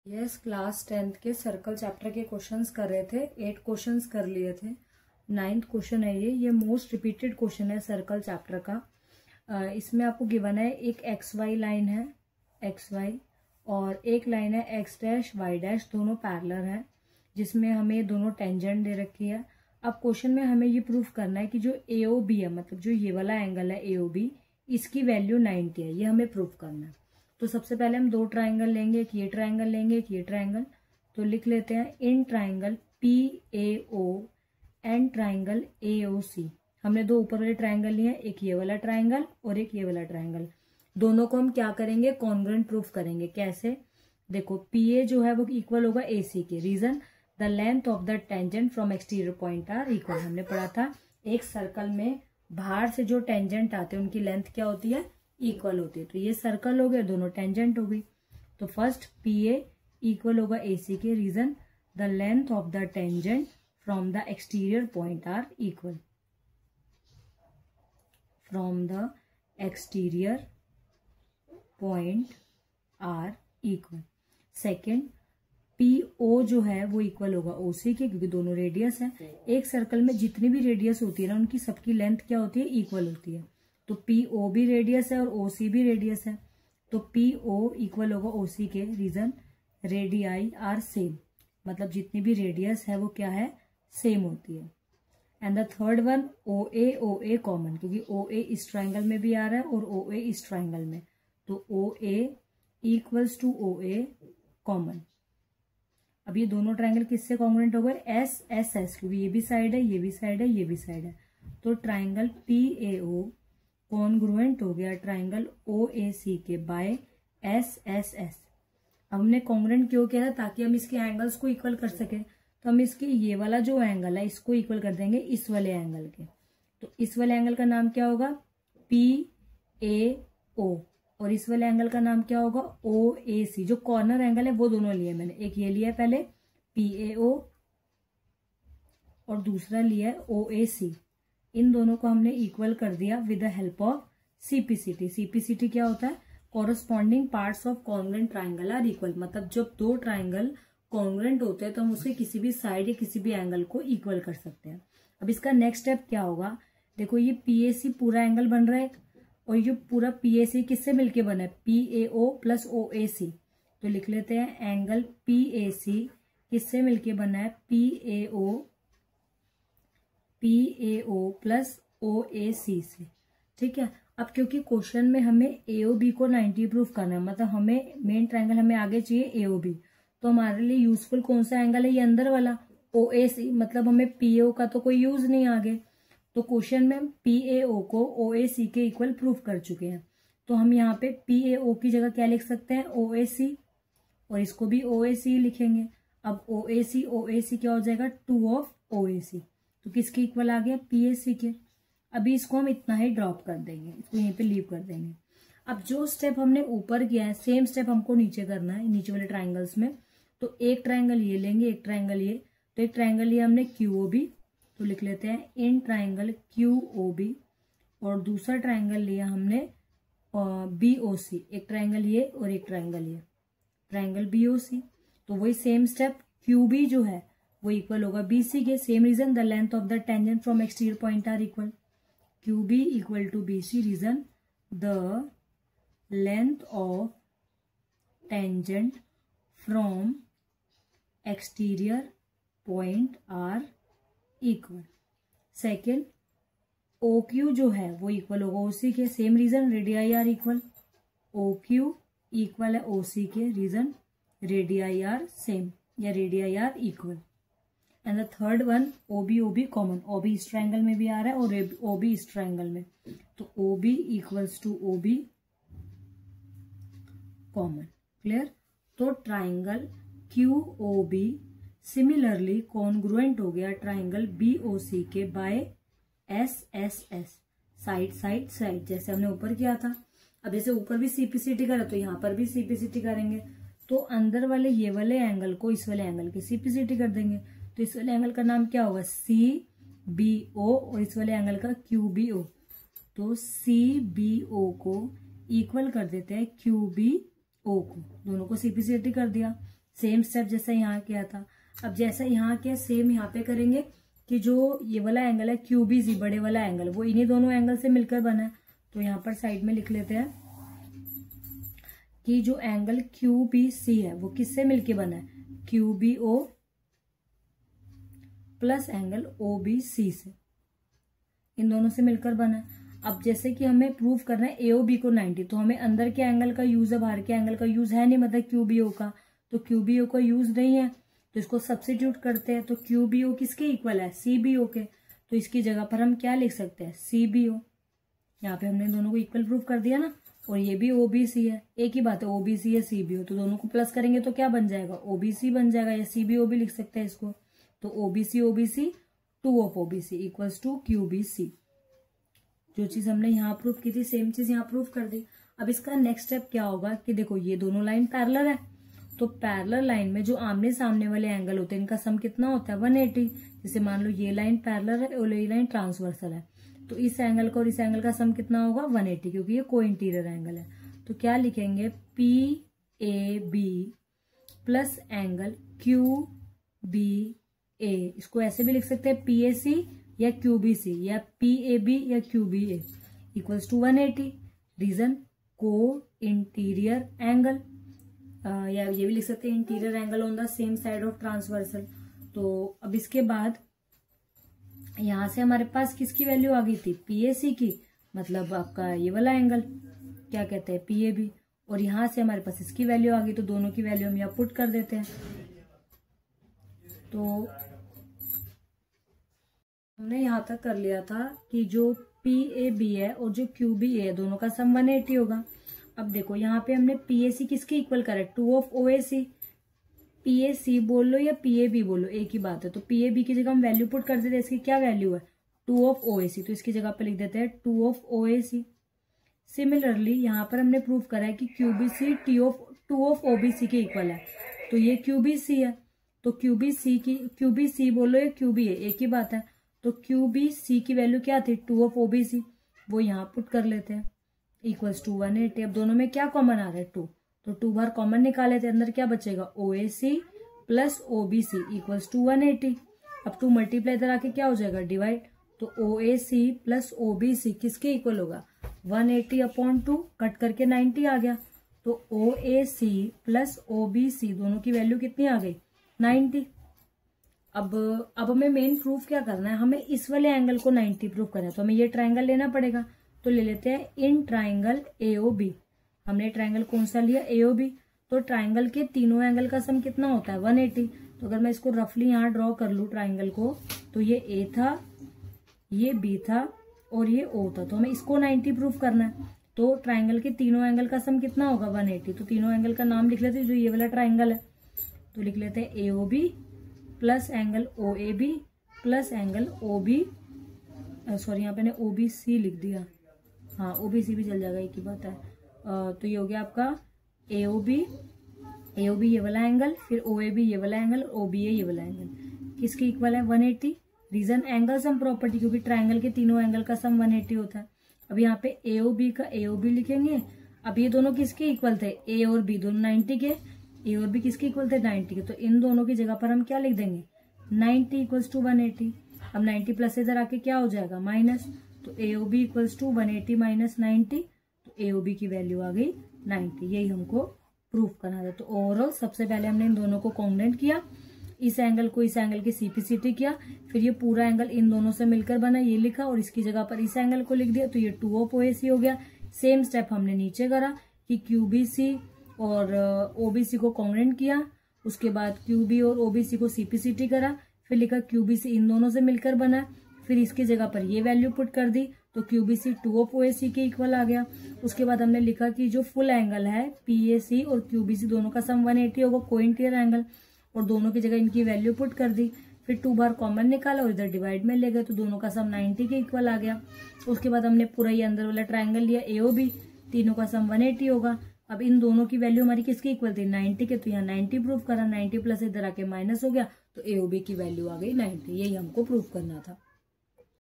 Yes, class 10th के circle chapter के questions कर रहे थे। 8 क्वेश्चंस कर लिए थे। 9th क्वेश्चन है ये मोस्ट रिपीटेड क्वेश्चन है सर्कल चैप्टर का। इसमें आपको गिवन है एक एक्स वाई लाइन है, एक्स वाई, और एक लाइन है एक्स डैश वाई डैश, दोनों पैरेलल है, जिसमें हमें दोनों टेंजेंट दे रखी है। अब क्वेश्चन में हमें ये प्रूफ करना है कि जो AOB है, मतलब जो ये वाला एंगल है AOB, इसकी वैल्यू 90 है। ये हमें प्रूफ करना है। तो सबसे पहले हम दो ट्राइंगल लेंगे, एक ये ट्राइंगल लेंगे, एक ये ट्राइंगल। तो लिख लेते हैं in triangle PAO and triangle AOC। हमने दो ऊपर वाले ट्राइंगल लिए हैं, एक ये वाला ट्राइंगल और एक ये वाला ट्राइंगल। दोनों को हम क्या करेंगे, कॉन्ग्रुएंट प्रूफ करेंगे। कैसे, देखो PA जो है वो इक्वल होगा AC के। Reason, the length of the tangent from exterior point are equal. हमने पढ़ा था एक सर्कल में बाहर से जो टेंजेंट आते हैं उनकी लेंथ क्या होती है, इक्वल होती है। तो ये सर्कल हो गए, दोनों टेंजेंट हो गई। तो फर्स्ट PA इक्वल होगा AC के। Reason, the length of the tangent from the exterior point are equal, from the exterior point are equal. Second, PO जो है वो इक्वल होगा OC के, क्योंकि दोनों रेडियस है। एक सर्कल में जितनी भी रेडियस होती है ना, उनकी सबकी लेंथ क्या होती है, इक्वल होती है। तो PO भी रेडियस है और OC भी रेडियस है। तो PO इक्वल होगा OC के। रीजन, रेडियाई आर सेम, मतलब जितनी भी रेडियस है वो क्या है, सेम होती है। And the third one, OA common, क्योंकि OA इस ट्राइंगल में भी आ रहा है और OA इस ट्राइंगल में। तो OA equals to OA common. अब ये दोनों ट्राइंगल किससे कॉन्ग्रुएंट हो गए, SSS, क्योंकि ये भी साइड है, ये भी साइड है, ये भी साइड है। तो ट्राइंगल PAO कॉन्ग्रुएंट हो गया ट्राइंगल OAC के बाय SSS। अब हमने कॉन्ग्रुएंट क्यों किया था, ताकि हम इसके एंगल्स को इक्वल कर सके। तो हम इसके ये वाला जो एंगल है इसको इक्वल कर देंगे इस वाले एंगल के। तो इस वाले एंगल का नाम क्या होगा, PAO, और इस वाले एंगल का नाम क्या होगा, OAC। जो कॉर्नर एंगल है वो दोनों लिए मैंने, एक ये लिया है पहले PAO और दूसरा लिया है OAC। इन दोनों को हमने इक्वल कर दिया with the help of CPCT। CPCT क्या होता है, corresponding parts of congruent triangle are equal. मतलब जब दो ट्राइंगल कॉन्ग्रुएंट होते हैं तो हम उसके किसी भी साइड या किसी भी एंगल को इक्वल कर सकते हैं। अब इसका नेक्स्ट स्टेप क्या होगा, देखो ये PAC पूरा एंगल बन रहा है और ये पूरा PAC किससे मिलके बना है, PAO प्लस OAC। तो लिख लेते हैं एंगल PAC किससे मिलके बना है, PAO प्लस OAC से। ठीक है। अब क्योंकि क्वेश्चन में हमें AOB को 90 प्रूफ करना है, मतलब हमें मेन ट्राइंगल हमें आगे चाहिए AOB, तो हमारे लिए यूजफुल कौन सा एंगल है, ये अंदर वाला OAC। मतलब हमें PAO का तो कोई यूज नहीं आगे। तो क्वेश्चन में हम PAO को OAC के इक्वल प्रूफ कर चुके हैं। तो हम यहाँ पे PAO की जगह क्या लिख सकते हैं, OAC, और इसको भी OAC लिखेंगे। अब OAC क्या हो जाएगा, 2 ऑफ OAC। तो किसके इक्वल आ गया, PAC के। अभी इसको हम इतना ही ड्रॉप कर देंगे, इसको यहीं पे लीव कर देंगे। अब जो स्टेप हमने ऊपर किया है सेम स्टेप हमको नीचे करना है, नीचे वाले ट्राइंगल्स में। तो एक ट्राइंगल ये लेंगे, एक ट्राइंगल ये। तो एक ट्राइंगल लिया हमने QOB, तो लिख लेते हैं इन ट्राइंगल QOB, और दूसरा ट्राइंगल लिया हमने BOC। एक ट्राइंगल ये और एक ट्राइंगल ये, ट्राइंगल BOC। तो वही सेम स्टेप, QB जो है वो इक्वल होगा BC के। Same reason, the length of the tangent from exterior point are equal, QB equal to BC। Reason, the length of tangent from exterior point are equal. Second, OQ जो है वो equal होगा OC के। Same reason, radii are equal, OQ equal है OC के। Reason, radii are same या radii are equal. And the third one, OB common. OB इस triangle में भी आ रहा है और OB इस ट्राइंगल में। तो OB equals to OB common. Clear. तो ट्राइंगल QOB सिमिलरली कॉन्ग्रुएंट हो गया ट्राइंगल BOC के by SSS, side side side, जैसे हमने ऊपर किया था। अब जैसे ऊपर भी CPCT करा तो यहाँ पर भी CPCT करेंगे। तो अंदर वाले ये वाले एंगल को इस वाले एंगल की CPCT कर देंगे। तो इस वाले एंगल का नाम क्या होगा, CBO, और इस वाले एंगल का QBO। तो CBO को इक्वल कर देते हैं QBO को, दोनों को CPCT कर दिया। सेम स्टेप जैसा यहाँ किया था। अब जैसा यहाँ किया सेम यहाँ पे करेंगे कि जो ये वाला एंगल है क्यूबीसी, बड़े वाला एंगल, वो इन्हीं दोनों एंगल से मिलकर बना है। तो यहाँ पर साइड में लिख लेते हैं कि जो एंगल क्यूबीसी है वो किससे मिलके बना है, क्यूबीओ प्लस एंगल ओबीसी से, इन दोनों से मिलकर बना है। अब जैसे कि हमें प्रूव करना है एओबी को 90, तो हमें अंदर के एंगल का यूज है, बाहर के एंगल का यूज है नहीं, मतलब क्यूबीओ का, तो क्यूबीओ का यूज नहीं है, तो इसको सब्स्टिट्यूट करते हैं। तो क्यूबीओ किसके इक्वल है, सीबीओ के, तो इसकी जगह पर हम क्या लिख सकते हैं, सीबीओ। यहाँ पे हमने दोनों को इक्वल प्रूव कर दिया ना, और ये भी ओबीसी है, एक ही बात है, ओबीसी है सीबीओ, तो दोनों को प्लस करेंगे तो क्या बन जाएगा, ओबीसी बन जाएगा, या सीबीओ भी लिख सकते हैं इसको। तो OBC OBC 2 of OBC equals to QBC. जो चीज हमने यहाँ प्रूव की थी सेम चीज यहाँ प्रूव कर दी। अब इसका नेक्स्ट स्टेप क्या होगा कि देखो ये दोनों लाइन पैरेलल है, तो पैरेलल लाइन में जो आमने सामने वाले एंगल होते हैं इनका सम कितना होता है, 180। जैसे मान लो ये लाइन पैरेलल है और ये लाइन ट्रांसवर्सल है, तो इस एंगल का और इस एंगल का सम कितना होगा, 180, क्योंकि ये को इंटीरियर एंगल है। तो क्या लिखेंगे, P A B plus angle Q B A, इसको ऐसे भी लिख सकते हैं पी ए सी या क्यूबीसी या पी ए बी या QB A equals to 180। Reason co-interior angle, या ये भी लिख सकते हैं interior angle on the same side of transversal. तो अब इसके बाद यहां से हमारे पास किसकी वैल्यू आ गई थी, पीएसी की, मतलब आपका ये वाला एंगल क्या कहते हैं, पीएबी, और यहां से हमारे पास इसकी वैल्यू आ गई, तो दोनों की वैल्यू हम यहाँ पुट कर देते हैं। तो हमने यहाँ तक कर लिया था कि जो पीएबी है और जो क्यूबी है दोनों का सम 180 होगा। अब देखो यहाँ पे हमने पीएसी किसके इक्वल करा है, 2 ऑफ ओएसी। पीएसी बोल लो या पीएबी बोलो एक ही बात है, तो पीएबी की जगह हम वैल्यू पुट कर देते हैं, इसकी क्या वैल्यू है, 2 ऑफ ओएसी, तो इसकी जगह पे लिख देते हैं 2 ऑफ ओएसी। सिमिलरली यहाँ पर हमने प्रूव करा है कि क्यूबीसी 2 ऑफ ओबीसी के इक्वल है, तो ये क्यूबीसी है, तो क्यूबीसी बोलो या क्यूबी है एक ही बात है, तो क्यूबीसी की वैल्यू क्या थी, 2 ऑफ ओबीसी, वो यहाँ पुट कर लेते हैं इक्वल्स टू 180। अब दोनों में क्या कॉमन आ रहा है, 2, तो 2 बार कॉमन निकाले थे, अंदर क्या बचेगा, ओएसी प्लस ओबीसी इक्वल्स टू 180। अब 2 मल्टीप्लाई इधर आके क्या हो जाएगा, डिवाइड, तो ओएसी प्लस ओबीसी किसके इक्वल होगा, 180 अपॉन 2, कट करके 90 आ गया, तो ओएसी प्लस ओबीसी दोनों की वैल्यू कितनी आ गई, 90। अब हमें मेन प्रूफ क्या करना है, हमें इस वाले एंगल को 90 प्रूफ करना है, तो हमें ये ट्रायंगल लेना पड़ेगा, तो ले लेते हैं इन ट्रायंगल एओबी। हमने ट्रायंगल कौन सा लिया, एओबी, तो ट्रायंगल के तीनों एंगल का सम कितना होता है, 180। तो अगर मैं इसको रफली यहाँ ड्रॉ कर लूँ ट्रायंगल को, तो ये ए था, ये बी था और ये ओ था, तो हमें इसको 90 प्रूफ करना है। तो ट्रायंगल के तीनों एंगल का सम कितना होगा, 180। तो तीनों एंगल का नाम लिख लेते हैं, जो ये वाला ट्रायंगल है, तो लिख लेते हैं AOB plus angle OAB plus angle OB, sorry यहाँ पे ने ओबीसी लिख दिया, हाँ ओबीसी भी चल जाएगा एक ही बात है। तो ये हो गया आपका एओबी ये वाला एंगल, फिर ओएबी ये वाला एंगल, ओबीए ये वाला एंगल, किसके इक्वल है, 180। रीजन एंगल सम प्रॉपर्टी, क्योंकि ट्रायंगल के तीनों एंगल का सम 180 होता है। अब यहाँ पे एओबी का एओबी लिखेंगे। अब ये दोनों किसके इक्वल थे, ए और बी दोनों 90 के, ए और बी किसके इक्वल थे, 90 के, तो इन दोनों की जगह पर हम क्या लिख देंगे, 90 इक्वल्स टू 180। अब 90 प्लस इधर आके क्या हो जाएगा, माइनस, तो एओबी इक्वल्स टू 180 माइनस 90, तो एओबी की वैल्यू आ गई 90। यही हमको प्रूफ करना था। तो ओवरऑल सबसे पहले हमने इन दोनों को कॉन्ग्रुएंट किया, इस एंगल को इस एंगल की सीपीसीटी किया, फिर ये पूरा एंगल इन दोनों से मिलकर बना, ये लिखा, और इसकी जगह पर इस एंगल को लिख दिया, तो ये 2 ऑफ ओएसी हो गया। सेम स्टेप हमने नीचे करा कि क्यूबीसी और ओबीसी को कॉन्ग्रुएंट किया, उसके बाद क्यूबी और ओबीसी को सीपीसीटी करा, फिर लिखा क्यूबीसी इन दोनों से मिलकर बना, फिर इसकी जगह पर ये वैल्यू पुट कर दी, तो क्यूबीसी 2 ऑफ ओएसी के इक्वल आ गया। उसके बाद हमने लिखा कि जो फुल एंगल है पीएसी और क्यूबीसी दोनों का सम 180 होगा, कोइंटियर एंगल, और दोनों की जगह इनकी वैल्यू पुट कर दी, फिर 2 बार कॉमन निकाला और इधर डिवाइड में ले गए, तो दोनों का सम 90 के इक्वल आ गया। उसके बाद हमने पूरा ये अंदर वाला ट्रायंगल लिया एओबी, तीनों का सम 180 होगा। अब इन दोनों की वैल्यू हमारी किसकी इक्वल थी, 90 के, तो यहाँ 90 प्रूफ करा, 90 प्लस इधर आके माइनस हो गया, तो एओबी की वैल्यू आ गई 90। यही हमको प्रूफ करना था।